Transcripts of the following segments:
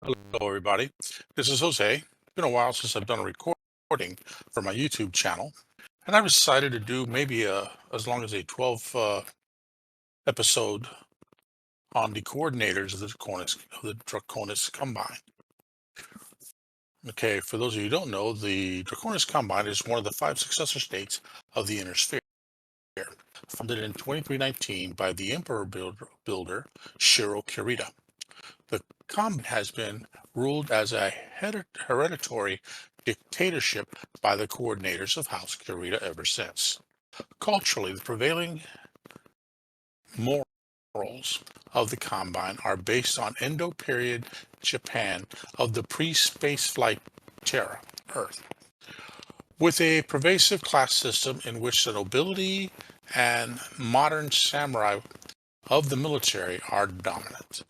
Hello, everybody. This is Jose. It's been a while since I've done a recording for my YouTube channel, and I've decided to do maybe as long as a 12 episode on the coordinators of the Draconis Combine. Okay, for those of you who don't know, the Draconis Combine is one of the five successor states of the Inner Sphere, founded in 2319 by the Emperor builder Shiro Kurita. The Combine has been ruled as a hereditary dictatorship by the Coordinators of House Kurita ever since. Culturally, the prevailing morals of the Combine are based on Indo-period Japan of the pre-spaceflight Terra, Earth, with a pervasive class system in which the nobility and modern samurai of the military are dominant.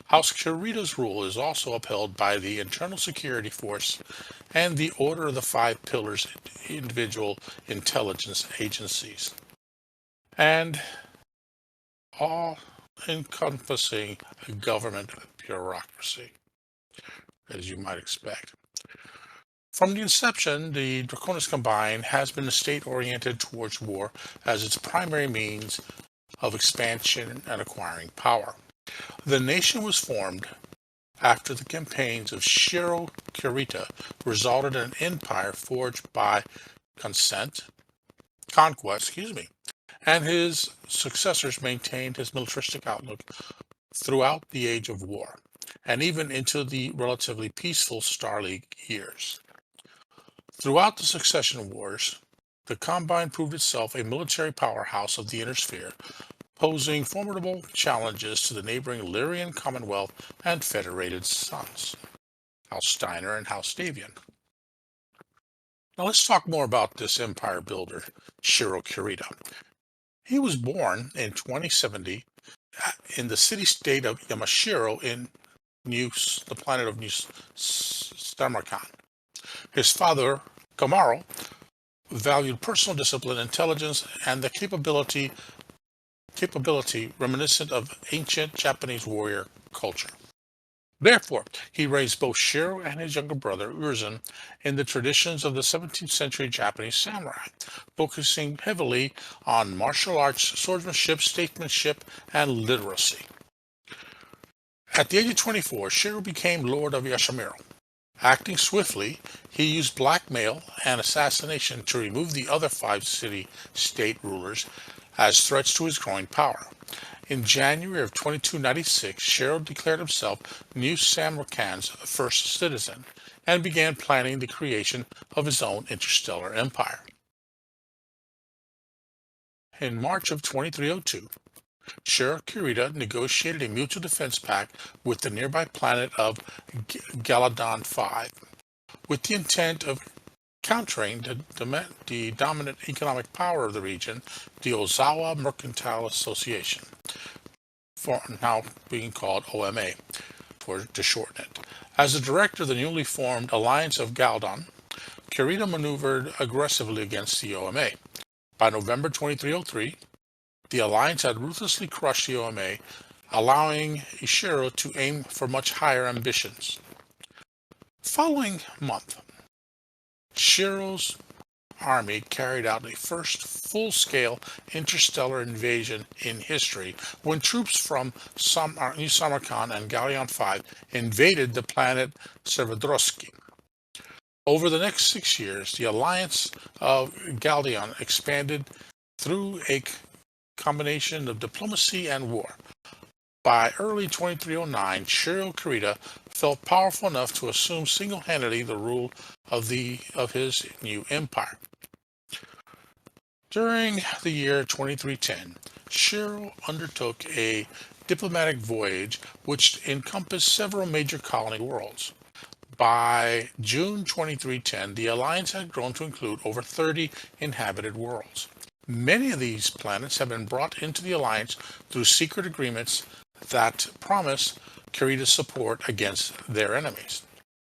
House Kurita's rule is also upheld by the Internal Security Force and the Order of the Five Pillars individual intelligence agencies, and all-encompassing government bureaucracy, as you might expect. From the inception, the Draconis Combine has been a state oriented towards war as its primary means of expansion and acquiring power. The nation was formed after the campaigns of Shiro Kurita resulted in an empire forged by conquest, and his successors maintained his militaristic outlook throughout the age of war, and even into the relatively peaceful Star League years. Throughout the succession wars, the Combine proved itself a military powerhouse of the Inner Sphere, posing formidable challenges to the neighboring Lyrian Commonwealth and Federated Sons, House Steiner and House Davian. Now let's talk more about this empire builder, Shiro Kurita. He was born in 2070 in the city-state of Yamashiro in the planet of New Samarkand. His father, Kamaro, valued personal discipline, intelligence, and the capability reminiscent of ancient Japanese warrior culture. Therefore, he raised both Shiro and his younger brother, Urzan, in the traditions of the 17th century Japanese samurai, focusing heavily on martial arts, swordsmanship, statesmanship, and literacy. At the age of 24, Shiro became Lord of Yashamiro. Acting swiftly, he used blackmail and assassination to remove the other five city-state rulers as threats to his growing power. In January of 2296, Shiro declared himself New Samarkand's first citizen and began planning the creation of his own interstellar empire. In March of 2302, Shiro Kurita negotiated a mutual defense pact with the nearby planet of Galadon 5, with the intent of countering the dominant economic power of the region, the Ozawa Mercantile Association, now being called OMA, to shorten it. As the director of the newly formed Alliance of Galdon, Kurita maneuvered aggressively against the OMA. By November 2303, the Alliance had ruthlessly crushed the OMA, allowing Shiro to aim for much higher ambitions. Following month, Shiro's army carried out a first full-scale interstellar invasion in history when troops from New Samarkand and Galleon 5 invaded the planet Severodrosky. Over the next 6 years, the alliance of Galdeon expanded through a combination of diplomacy and war. By early 2309, Shiro Kurita felt powerful enough to assume single-handedly the rule of his new empire. During the year 2310, Shiro undertook a diplomatic voyage which encompassed several major colony worlds. By June 2310, the alliance had grown to include over 30 inhabited worlds. Many of these planets have been brought into the alliance through secret agreements that promise Kurita's support against their enemies,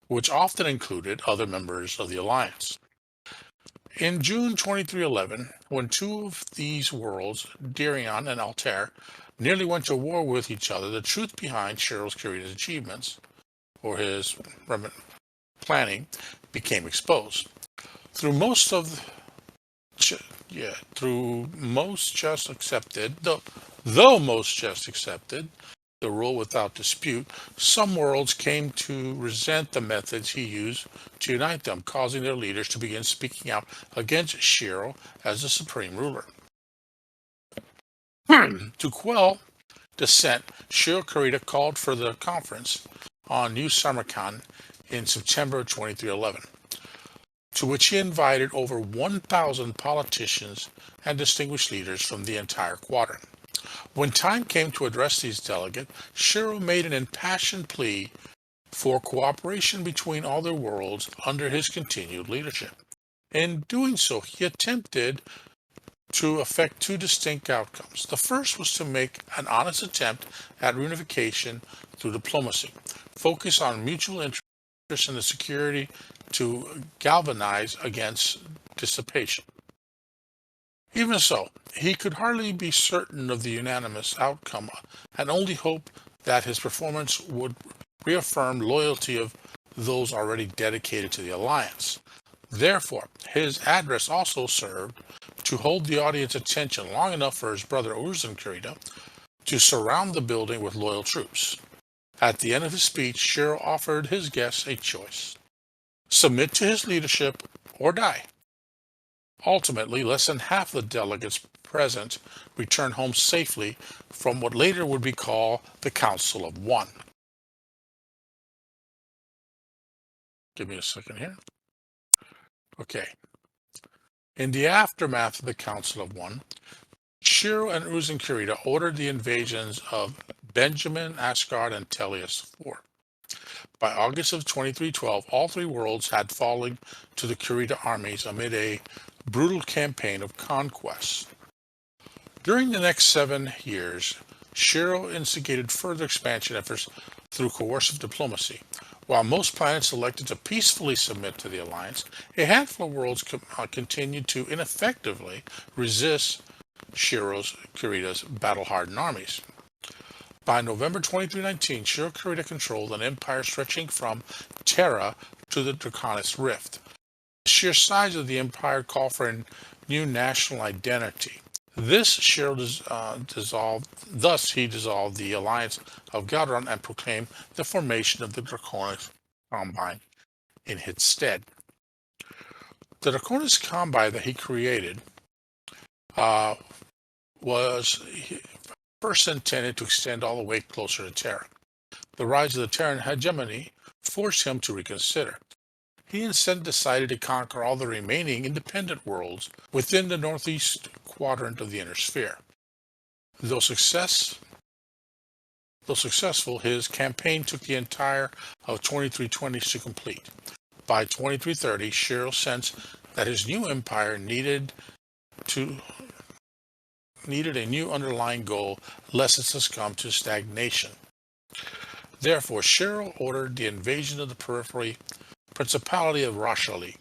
which often included other members of the alliance. In June 2311, when two of these worlds, Dirion and Altair, nearly went to war with each other, the truth behind Shiro Kurita's achievements or his planning became exposed. Through most of through most just accepted, though most just accepted the rule without dispute, some worlds came to resent the methods he used to unite them, causing their leaders to begin speaking out against Shiro as the supreme ruler. To quell dissent, Shiro Kurita called for the conference on New Samarkand in September 2311, to which he invited over 1,000 politicians and distinguished leaders from the entire quadrant. When time came to address these delegates, Shiro made an impassioned plea for cooperation between all the worlds under his continued leadership. In doing so, he attempted to effect two distinct outcomes. The first was to make an honest attempt at reunification through diplomacy, focus on mutual interest in the security to galvanize against dissipation. Even so, he could hardly be certain of the unanimous outcome and only hoped that his performance would reaffirm loyalty of those already dedicated to the alliance. Therefore, his address also served to hold the audience's attention long enough for his brother Urzen Kurita to surround the building with loyal troops. At the end of his speech, Shiro offered his guests a choice: submit to his leadership or die. Ultimately, less than half the delegates present returned home safely from what later would be called the Council of One. Give me a second here. Okay. In the aftermath of the Council of One, Shiro and Urzen Kurita ordered the invasions of Benjamin, Asgard, and Tellius IV. By August of 2312, all three worlds had fallen to the Kurita armies amid a brutal campaign of conquest. During the next 7 years, Shiro instigated further expansion efforts through coercive diplomacy. While most planets elected to peacefully submit to the alliance, a handful of worlds continued to ineffectively resist Shiro Kurita's battle-hardened armies. By November 2319, Shiro Kurita controlled an empire stretching from Terra to the Draconis Rift. The sheer size of the empire called for a new national identity. Thus he dissolved the alliance of Galderon and proclaimed the formation of the Draconis Combine in its stead. The Draconis Combine that he created was first intended to extend all the way closer to Terra. The rise of the Terran hegemony forced him to reconsider. He instead decided to conquer all the remaining independent worlds within the northeast quadrant of the inner sphere. Though successful, his campaign took the entire of 2320 to complete. By 2330, Shiro sensed that his new empire needed a new underlying goal, lest it succumb to stagnation. Therefore, Shiro ordered the invasion of the periphery Principality of Rashali.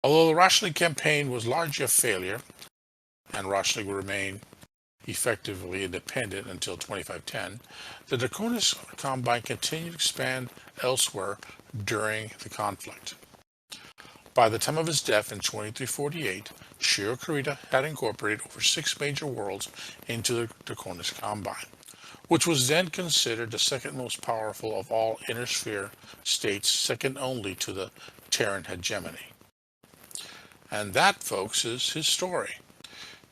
Although the Rashali campaign was largely a failure, and Rashali would remain effectively independent until 2510, the Draconis Combine continued to expand elsewhere during the conflict. By the time of his death in 2348, Shiro Kurita had incorporated over 6 major worlds into the Draconis Combine, which was then considered the second most powerful of all inner sphere states, second only to the Terran hegemony. And that, folks, is his story.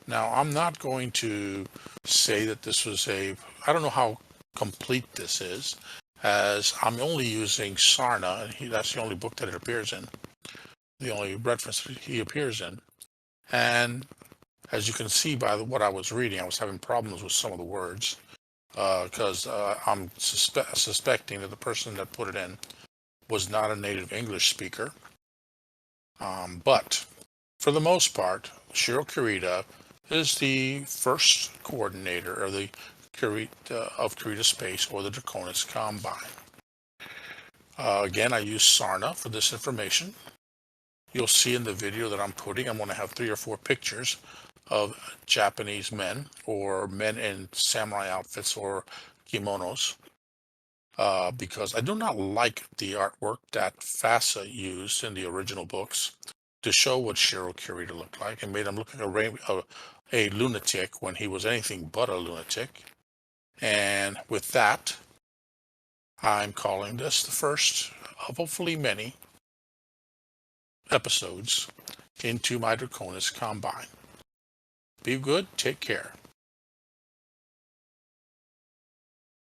Now, I'm not going to say that this was I don't know how complete this is, as I'm only using Sarna, and that's the only book that it appears in, the only reference that he appears in. And as you can see by what I was reading, I was having problems with some of the words, because I'm suspecting that the person that put it in was not a native English speaker. But for the most part, Shiro Kurita is the first coordinator of the Kurita space, or the Draconis Combine. Again, I use Sarna for this information. You'll see in the video that I'm going to have 3 or 4 pictures of Japanese men, or men in samurai outfits or kimonos, because I do not like the artwork that FASA used in the original books to show what Shiro Kurita looked like, and made him look like a lunatic when he was anything but a lunatic. And with that, I'm calling this the first of hopefully many episodes into my Draconis Combine. Be good, take care.